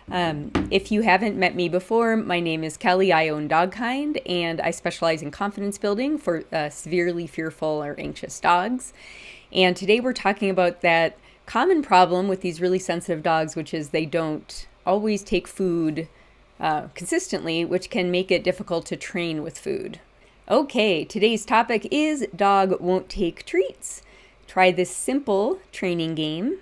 If you haven't met me before, my name is Kelly. I own Dogkind, and I specialize in confidence building for severely fearful or anxious dogs. And today we're talking about that common problem with these really sensitive dogs, which is they don't always take food consistently, which can make it difficult to train with food. Okay, today's topic is dog won't take treats. Try this simple training game.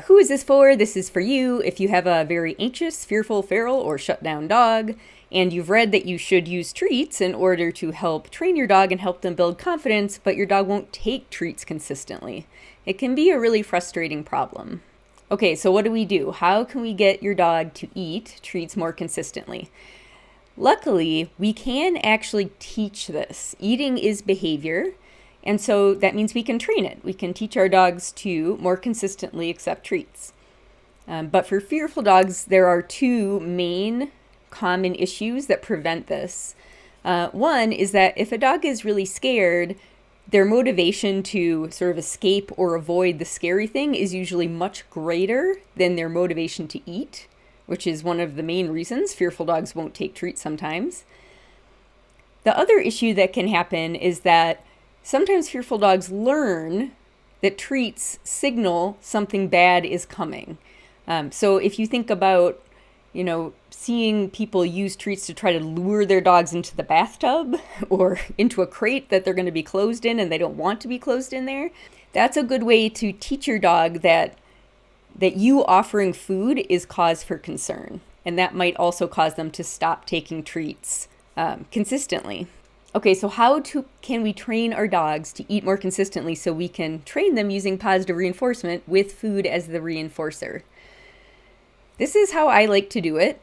Who is this for? This is for you if you have a very anxious, fearful, feral, or shut down dog, and you've read that you should use treats in order to help train your dog and help them build confidence, but your dog won't take treats consistently. It can be a really frustrating problem. Okay, so what do? How can we get your dog to eat treats more consistently? Luckily, we can actually teach this. Eating is behavior. And so that means we can train it. We can teach our dogs to more consistently accept treats. But for fearful dogs, there are two main common issues that prevent this. One is that if a dog is really scared, their motivation to sort of escape or avoid the scary thing is usually much greater than their motivation to eat, which is one of the main reasons fearful dogs won't take treats sometimes. The other issue that can happen is that sometimes fearful dogs learn that treats signal something bad is coming. So if you think about, seeing people use treats to try to lure their dogs into the bathtub or into a crate that they're going to be closed in and they don't want to be closed in there, that's a good way to teach your dog that you offering food is cause for concern. And that might also cause them to stop taking treats consistently. Okay, so can we train our dogs to eat more consistently so we can train them using positive reinforcement with food as the reinforcer? This is how I like to do it.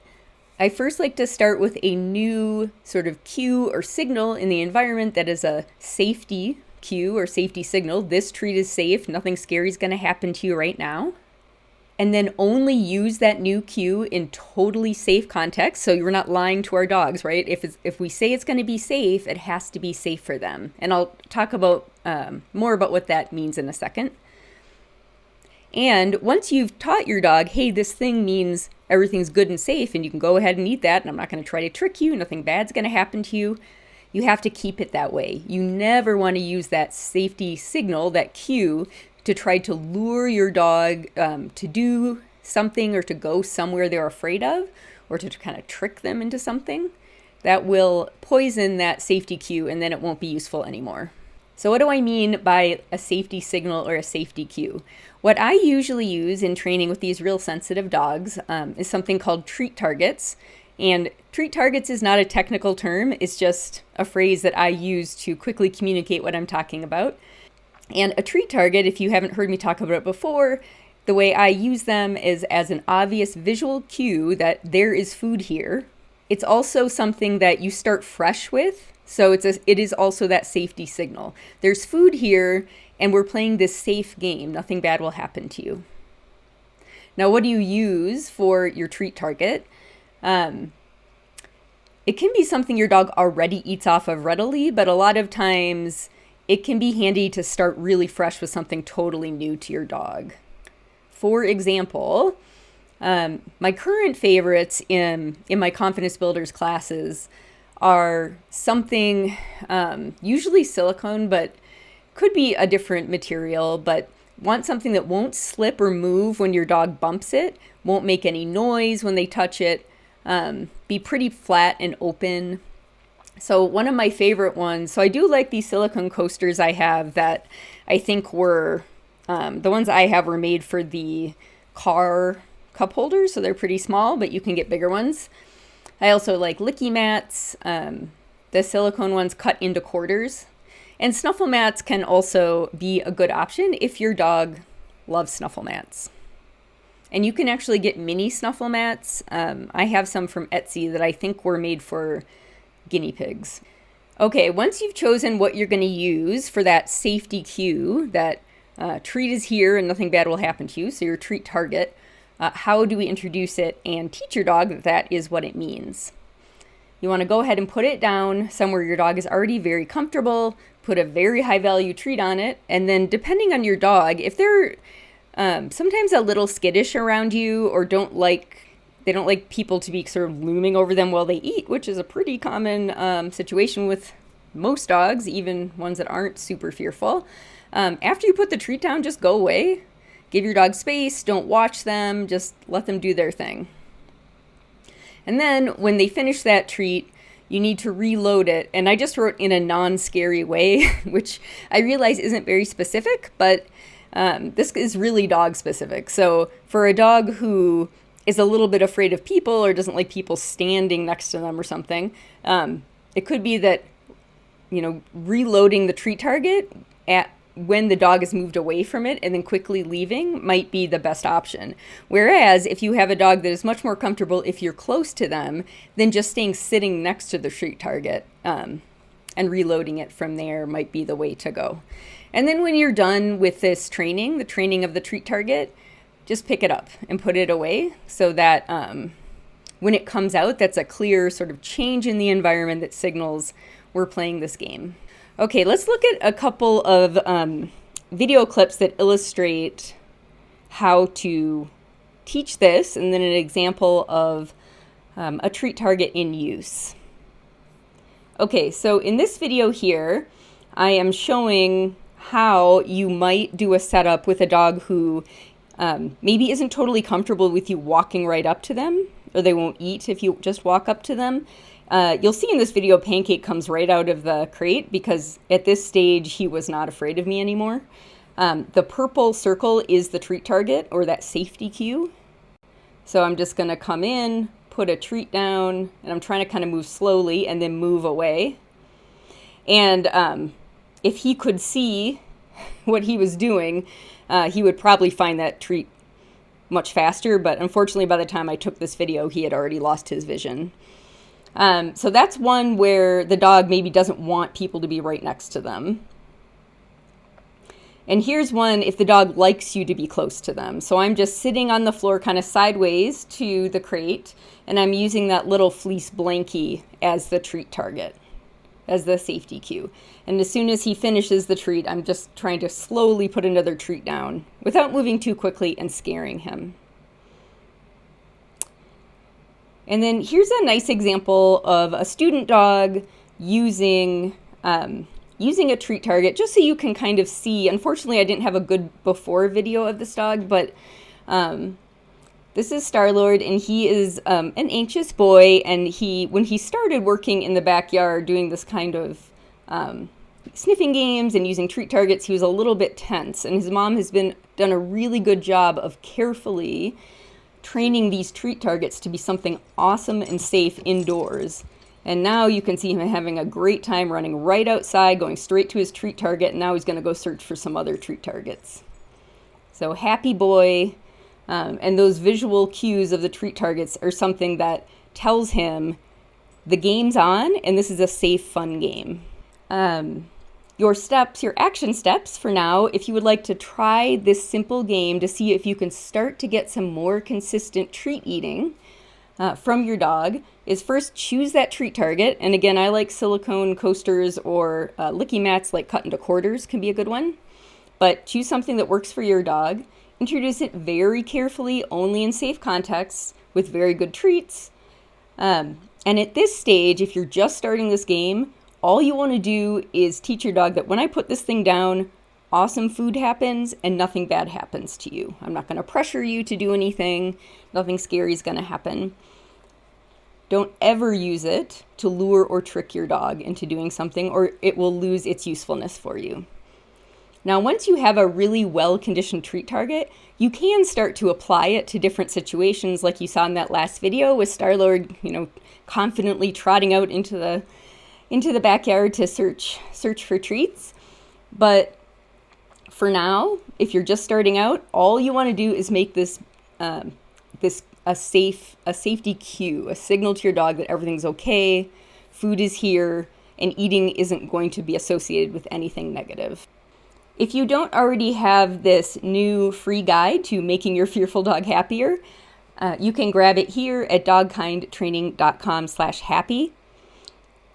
I first like to start with a new sort of cue or signal in the environment that is a safety cue or safety signal. This treat is safe. Nothing scary is going to happen to you right now. And then only use that new cue in totally safe context. So you're not lying to our dogs, right? If we say it's going to be safe, it has to be safe for them. And I'll talk about more about what that means in a second. And once you've taught your dog, hey, this thing means everything's good and safe, and you can go ahead and eat that, and I'm not going to try to trick you, nothing bad's going to happen to you, you have to keep it that way. You never want to use that safety signal, that cue, to try to lure your dog to do something or to go somewhere they're afraid of, or to kind of trick them into something. That will poison that safety cue, and then it won't be useful anymore. So what do I mean by a safety signal or a safety cue? What I usually use in training with these real sensitive dogs is something called treat targets. And treat targets is not a technical term. It's just a phrase that I use to quickly communicate what I'm talking about. And a treat target, if you haven't heard me talk about it before, the way I use them is as an obvious visual cue that there is food here. It's also something that you start fresh with. So it is also that safety signal. There's food here, and we're playing this safe game. Nothing bad will happen to you. Now, what do you use for your treat target? It can be something your dog already eats off of readily, but a lot of times it can be handy to start really fresh with something totally new to your dog. For example, my current favorites in my Confidence Builders classes are something, usually silicone, but could be a different material, but want something that won't slip or move when your dog bumps it, won't make any noise when they touch it, be pretty flat and open. So one of my favorite ones, so I do like these silicone coasters I have that I think were, the ones I have were made for the car cup holders, so they're pretty small, but you can get bigger ones. I also like licky mats, the silicone ones cut into quarters. And snuffle mats can also be a good option if your dog loves snuffle mats. And you can actually get mini snuffle mats. I have some from Etsy that I think were made for guinea pigs. Okay, once you've chosen what you're going to use for that safety cue, that treat is here and nothing bad will happen to you, so your treat target, how do we introduce it and teach your dog that that is what it means? You want to go ahead and put it down somewhere your dog is already very comfortable, put a very high value treat on it, and then depending on your dog, if they're sometimes a little skittish around you or don't like They don't like people to be sort of looming over them while they eat, which is a pretty common situation with most dogs, even ones that aren't super fearful. After you put the treat down, just go away. Give your dog space. Don't watch them. Just let them do their thing. And then when they finish that treat, you need to reload it. And I just wrote in a non-scary way, which I realize isn't very specific, but this is really dog specific. So for a dog who is a little bit afraid of people or doesn't like people standing next to them or something, it could be that, reloading the treat target when the dog has moved away from it and then quickly leaving might be the best option. Whereas if you have a dog that is much more comfortable if you're close to them, then just sitting next to the treat target and reloading it from there might be the way to go. And then when you're done with this training, the training of the treat target, just pick it up and put it away so that when it comes out, that's a clear sort of change in the environment that signals we're playing this game. Okay, let's look at a couple of video clips that illustrate how to teach this, and then an example of a treat target in use. Okay, so in this video here, I am showing how you might do a setup with a dog who maybe isn't totally comfortable with you walking right up to them, or they won't eat if you just walk up to them. You'll see in this video, Pancake comes right out of the crate because at this stage, he was not afraid of me anymore. The purple circle is the treat target, or that safety cue. So I'm just going to come in, put a treat down, and I'm trying to kind of move slowly and then move away. And if he could see what he was doing, he would probably find that treat much faster. But unfortunately, by the time I took this video, he had already lost his vision. So that's one where the dog maybe doesn't want people to be right next to them. And here's one if the dog likes you to be close to them. So I'm just sitting on the floor kind of sideways to the crate, and I'm using that little fleece blankie as the treat target, as the safety cue. And as soon as he finishes the treat, I'm just trying to slowly put another treat down without moving too quickly and scaring him. And then here's a nice example of a student dog using a treat target, just so you can kind of see. Unfortunately, I didn't have a good before video of this dog, but this is Star-Lord, and he is an anxious boy. And when he started working in the backyard doing this kind of sniffing games and using treat targets, he was a little bit tense. And his mom has done a really good job of carefully training these treat targets to be something awesome and safe indoors. And now you can see him having a great time running right outside, going straight to his treat target, and now he's going to go search for some other treat targets. So happy boy, and those visual cues of the treat targets are something that tells him the game's on, and this is a safe, fun game. Your action steps for now, if you would like to try this simple game to see if you can start to get some more consistent treat eating from your dog, is first choose that treat target. And again, I like silicone coasters or licky mats like cut into quarters can be a good one. But choose something that works for your dog. Introduce it very carefully, only in safe contexts with very good treats. And at this stage, if you're just starting this game, all you want to do is teach your dog that when I put this thing down, awesome food happens and nothing bad happens to you. I'm not going to pressure you to do anything. Nothing scary is going to happen. Don't ever use it to lure or trick your dog into doing something, or it will lose its usefulness for you. Now, once you have a really well-conditioned treat target, you can start to apply it to different situations, like you saw in that last video with Star-Lord, confidently trotting out into the backyard to search for treats. But for now, if you're just starting out, all you want to do is make this a safety cue, a signal to your dog that everything's okay, food is here, and eating isn't going to be associated with anything negative. If you don't already have this new free guide to making your fearful dog happier, you can grab it here at dogkindtraining.com/happy.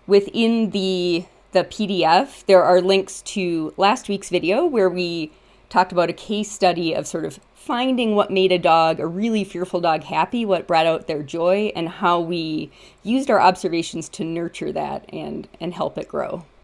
Within the PDF, there are links to last week's video where we talked about a case study of sort of finding what made a dog, a really fearful dog, happy, what brought out their joy, and how we used our observations to nurture that and help it grow.